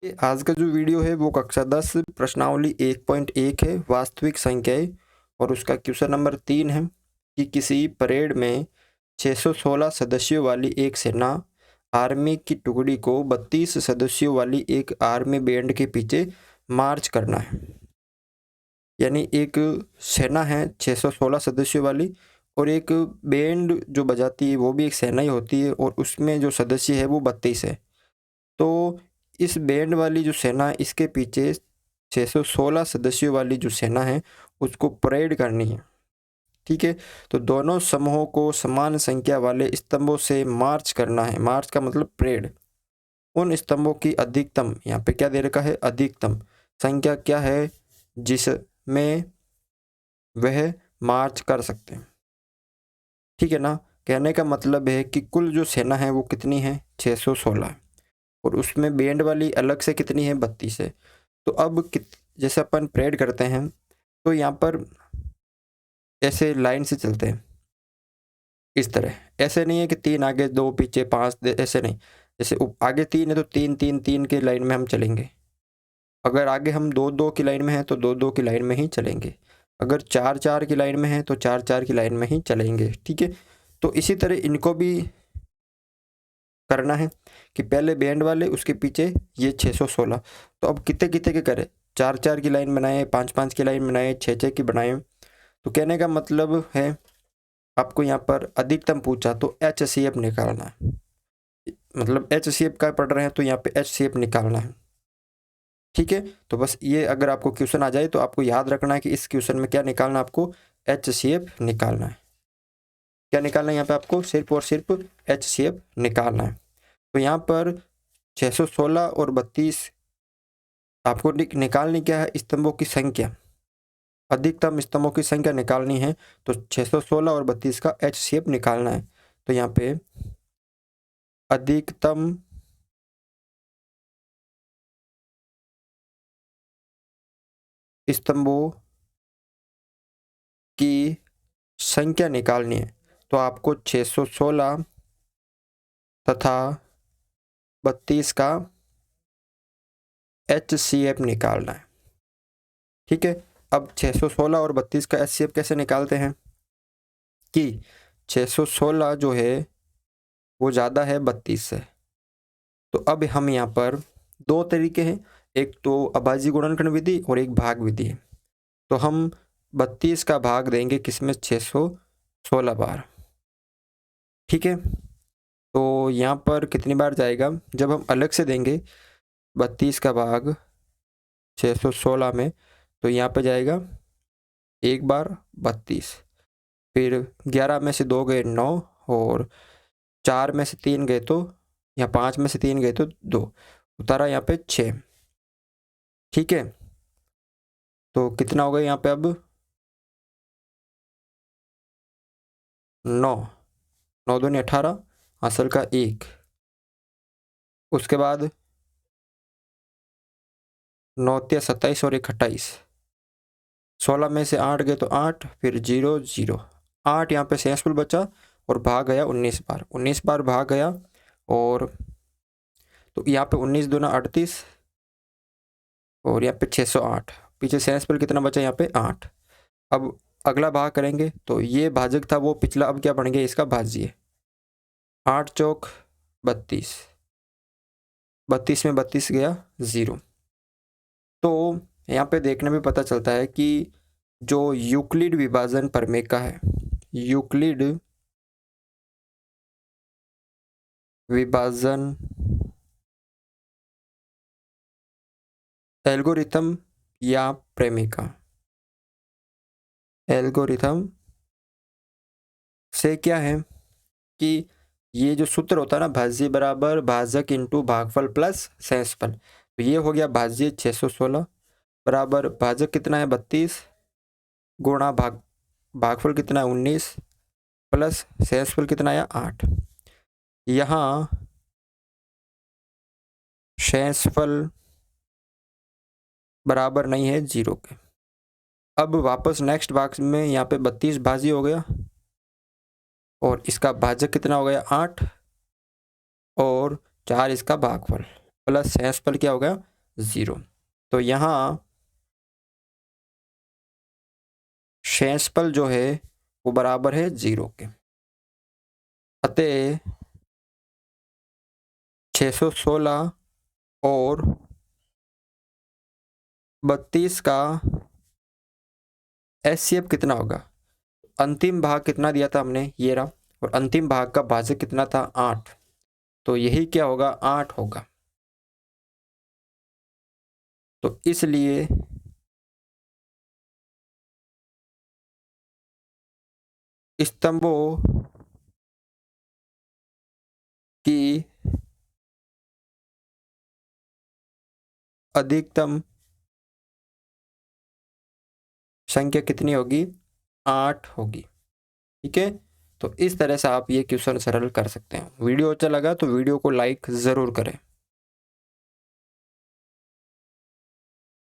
ये आज का जो वीडियो है वो कक्षा 10 प्रश्नावली 1.1 है, वास्तविक संख्याएं। और उसका क्वेश्चन नंबर 3 है कि किसी परेड में 616 सदस्यों वाली एक सेना आर्मी की टुकड़ी को 32 सदस्यों वाली एक आर्मी बैंड के पीछे मार्च करना है। यानी एक सेना है 616 सदस्यों वाली और एक बैंड जो बजाती है वो भी एक सेना ही होती है और उसमें जो सदस्य है वो 32 है। तो इस बैंड वाली जो सेना है इसके पीछे 616 सदस्यों वाली जो सेना है उसको परेड करनी है। ठीक है, तो दोनों समूहों को समान संख्या वाले स्तंभों से मार्च करना है। मार्च का मतलब परेड। उन स्तंभों की अधिकतम, यहाँ पे क्या दे रखा है, अधिकतम संख्या क्या है जिसमें वह मार्च कर सकते हैं। ठीक है ना, कहने का मतलब है कि कुल जो सेना है वो कितनी है, 616, और उसमें बैंड वाली अलग से कितनी है, 32 है। तो अब जैसे अपन परेड करते हैं तो यहाँ पर ऐसे लाइन से चलते हैं, इस तरह। ऐसे नहीं है कि 3 आगे 2 पीछे 5, ऐसे नहीं। जैसे आगे 3 है तो 3 3 3 की लाइन में हम चलेंगे। अगर आगे हम 2 2 की लाइन में हैं तो 2 2 की लाइन में ही चलेंगे। अगर 4 4 की लाइन में है तो 4 4 की लाइन में ही चलेंगे। ठीक है, तो इसी तरह इनको भी करना है कि पहले बैंड वाले, उसके पीछे ये 616। तो अब कितने कितने के करें, 4 4 की लाइन बनाए, 5 5 की लाइन बनाए, 6 6 की बनाए। तो कहने का मतलब है आपको यहाँ पर अधिकतम पूछा तो HCF निकालना है। मतलब HCF का पढ़ रहे हैं तो यहाँ पे HCF निकालना है। ठीक है, तो बस ये अगर आपको क्वेश्चन आ जाए तो आपको याद रखना है कि इस क्वेश्चन में क्या निकालना है, आपको HCF निकालना है। क्या निकालना है यहाँ पे आपको, सिर्फ और सिर्फ HCF निकालना है। तो यहाँ पर 616 और 32 आपको निकालनी क्या है, स्तंभों की संख्या, अधिकतम स्तंभों की संख्या निकालनी है। तो 616 और 32 का HCF निकालना है। तो यहाँ पे अधिकतम स्तंभों की संख्या निकालनी है। तो आपको 616 तथा 32 का HCF निकालना है। ठीक है, अब 616 और 32 का HCF कैसे निकालते हैं कि 616 जो है वो ज़्यादा है 32 से। तो अब हम यहाँ पर दो तरीके हैं, एक तो अभाज्य गुणनखंड विधि और एक भाग विधि है। तो हम 32 का भाग देंगे किसमें, 616 बार। ठीक है, तो यहाँ पर कितनी बार जाएगा, जब हम अलग से देंगे 32 का भाग 616 में तो यहाँ पे जाएगा एक बार 32, फिर 11 में से 2 गए 9, और 4 में से 3 गए तो, या 5 में से 3 गए तो 2, उतारा यहाँ पे 6। ठीक है, तो कितना होगा यहाँ पे अब 9, 9 दूनी 18, हासिल का 1। उसके बाद 9 तिया 27 और 1 28, 16 में से 8 गए तो 8, फिर 0 0, 8 यहाँ पे शेषफल बचा और भाग गया 19 बार, 19 बार भाग गया। और तो यहाँ पे 19 दूना 38 और यहाँ पे 608, पीछे शेषफल कितना बचा, यहाँ पे 8। अब अगला भाग करेंगे तो ये भाजक था वो पिछला, अब क्या बन गया, इसका भाज्य। 8 चौक 32, 32 में 32 गया 0। तो यहाँ पे देखने में पता चलता है कि जो यूक्लिड विभाजन प्रमेय है, यूक्लिड विभाजन एल्गोरिथम या प्रेमिका, एल्गोरिथम से क्या है कि ये जो सूत्र होता है ना, भाज्य बराबर भाजक इंटू भागफल प्लस शेषफल, तो ये हो गया भाज्य 616 बराबर भाजक कितना है 32 गुणा भागफल कितना है 19 प्लस शेषफल कितना आया 8। यहाँ शेषफल बराबर नहीं है 0 के। अब वापस नेक्स्ट भाग में यहाँ पे 32 भाज्य हो गया और इसका भाजक कितना हो गया 8 और 4 इसका भागफल। प्लस शेषफल क्या होगा 0। तो यहाँ शेषफल जो है वो बराबर है 0 के। अतः 616 और 32 का HCF कितना होगा? अंतिम भाग कितना दिया था हमने, ये रहा, और अंतिम भाग का भाजक कितना था 8, तो यही क्या होगा 8 होगा। तो इसलिए स्तंभों की अधिकतम संख्या कितनी होगी? 8 होगी। ठीक है, तो इस तरह से आप ये क्वेश्चन सरल कर सकते हैं। वीडियो अच्छा लगा तो वीडियो को लाइक ज़रूर करें।